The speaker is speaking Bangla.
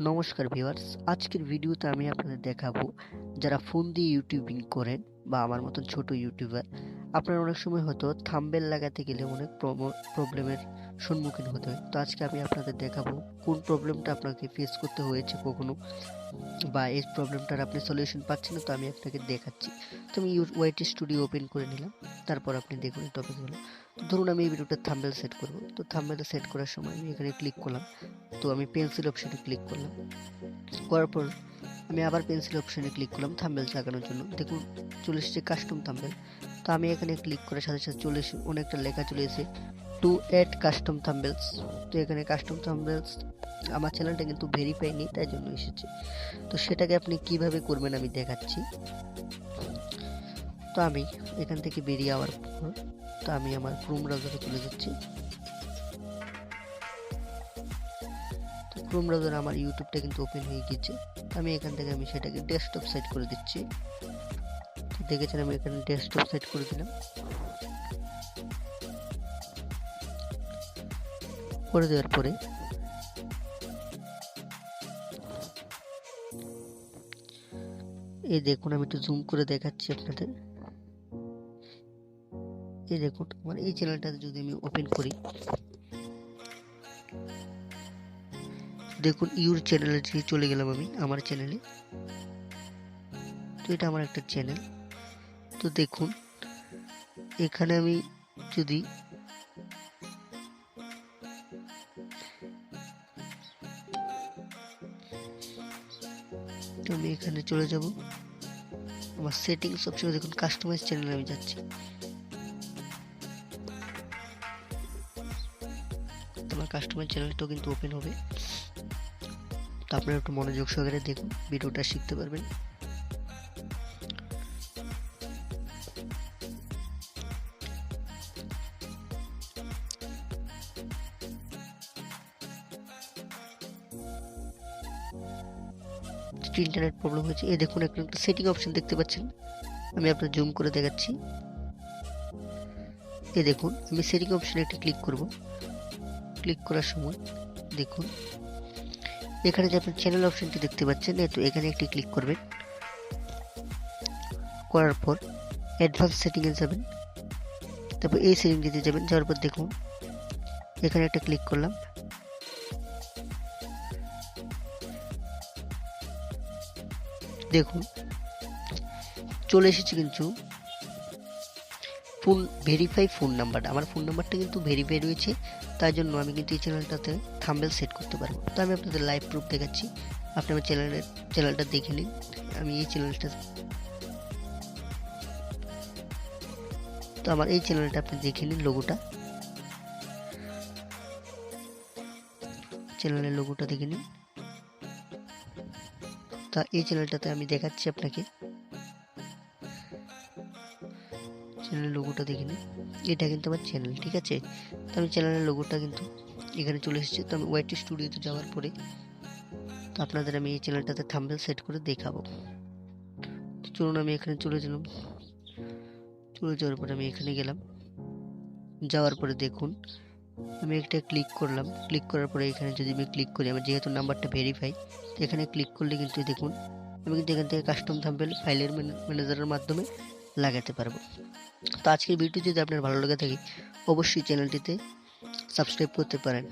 নমস্কার ভিউয়ার্স, আজকের ভিডিওতে আমি আপনাদের দেখাবো যারা ফোন দিয়ে ইউটিউবিং করেন বা আমার মতন ছোট ইউটিউবার, আপনারা অনেক সময় হয়তো থাম্বনেল লাগাতে গেলে অনেক প্রবলেমের সম্মুখীন হতে হয়। তো আজকে আমি আপনাদের দেখাবো কোন প্রবলেমটা আপনাকে ফেস করতে হয়েছে কখনো, বা এই প্রবলেমটার আপনি সলিউশন পাচ্ছেন না, তো আমি আপনাকে দেখাচ্ছি। তো আমি ওয়াইটি স্টুডিও ওপেন করে নিলাম, তারপর আপনি দেখুন টপিকগুলো। তো ধরুন আমি এই ভিডিওটা থাম্বনেল সেট করব। তো থাম্বনেল সেট করার সময় আমি এখানে ক্লিক করলাম। তো আমি পেন্সিল অপশনে ক্লিক করলাম, করার পর আমি আবার পেন্সিল অপশনে ক্লিক করলাম থাম্বনেল লাগানোর জন্য। দেখুন চলে এসেছে কাস্টম থাম্বনেল। তো আমি এখানে ক্লিক করার সাথে সাথে চলে এসে অনেকটা লেখা চলে এসেছে টু এড কাস্টম থাম্বনেলস। তো এখানে কাস্টম থাম্বনেলস আমার চ্যানেলটা কিন্তু ভেরিফাই নেই, তাই জন্য এসেছে। তো সেটাকে আপনি কিভাবে করবেন আমি দেখাচ্ছি। তো আমি এখান থেকে বেরিয়ে যাওয়ার পর তো আমি আমার ক্রোম ব্রাউজারে চলে যাচ্ছি। তো ক্রোম ব্রাউজারে আমার ইউটিউবটা কিন্তু ওপেন হয়ে গিয়েছে। আমি এখান থেকে আমি সেটাকে ডেস্কটপ সেট করে দিচ্ছি। তো দেখেছেন আমি এখানে ডেস্কটপ সেট করে দিলাম। করে দেওয়ার পরে এই দেখুন আমি একটু জুম করে দেখাচ্ছি আপনাদের। এই দেখুন আমার এই চ্যানেলটাতে যদি আমি ওপেন করি, দেখুন ইউর চ্যানেলে চলে গেলাম আমি আমার চ্যানেলে। তো এটা আমার একটা চ্যানেল। তো দেখুন এখানে আমি যদি আমি এখানে চলে যাব, আমার সেটিংস অপশনে দেখুন কাস্টমাইজ চ্যানেলে আমি যাচ্ছি। আমার কাস্টমাইজ চ্যানেলটাও কিন্তু ওপেন হবে। তো আপনারা একটু মনোযোগ সহকারে দেখুন, ভিডিওটা শিখতে পারবেন। ইন্টারনেট প্রবলেম হয়েছে। এই দেখুন একটা সেটিং অপশন দেখতে পাচ্ছেন, আমি আপনার জুম করে দেখাচ্ছি। এই দেখুন আমি সেটিং অপশনে একটা ক্লিক করব। ক্লিক করার সময় দেখুন এখানে যে আপনি চ্যানেল অপশনটি দেখতে পাচ্ছেন, তো এখানে একটি ক্লিক করবেন। করার পর অ্যাডভান্স সেটিংয়ে যাবেন, তারপর এই সেটিংটিতে যাবেন। যাওয়ার পর দেখুন এখানে একটা ক্লিক করলাম। দেখুন চলে এসেছে কিন্তু ফোন ভেরিফাই ফোন নাম্বারটা, আমার ফোন নাম্বারটা কিন্তু ভেরিফাই রয়েছে। তাই জন্য আমি কিন্তু এই চ্যানেলটাতে থাম্বনেল সেট করতে পারবো। তো আমি আপনাদের লাইভ প্রুফ দেখাচ্ছি, আপনি আমার চ্যানেলটা দেখে নিন। আমি এই চ্যানেলটা, তো আমার এই চ্যানেলটা আপনি দেখে নিন, লোগোটা, চ্যানেলের লোগোটা দেখে নিন। তা এই চ্যানেলটাতে আমি দেখাচ্ছি আপনাকে, চ্যানেলের লোগোটা দেখে নিন। এটা কিন্তু আমার চ্যানেল, ঠিক আছে। তো আমি চ্যানেলের লোগোটা কিন্তু এখানে চলে এসেছে। তো আমি ওয়াইটি স্টুডিওতে যাওয়ার পরে তো আপনাদের আমি এই চ্যানেলটাতে থাম্বনেল সেট করে দেখাবো। চলুন আমি এখানে চলে গেলাম। চলে যাওয়ার পরে আমি এখানে গেলাম। যাওয়ার পরে দেখুন আমি একটা ক্লিক করলাম। ক্লিক করার পরে এখানে যদি আমি ক্লিক করি, আমার যেহেতু নাম্বারটা ভেরিফাই, তো এখানে ক্লিক করলে কিন্তু দেখুন আমি কিন্তু এখান থেকে কাস্টম থাম্বনেল ফাইলের ম্যানেজারের মাধ্যমে লাগাতে পারবো। তো আজকের ভিডিও যদি আপনার ভালো লেগে থাকে, অবশ্যই চ্যানেলটিতে সাবস্ক্রাইব করতে পারেন।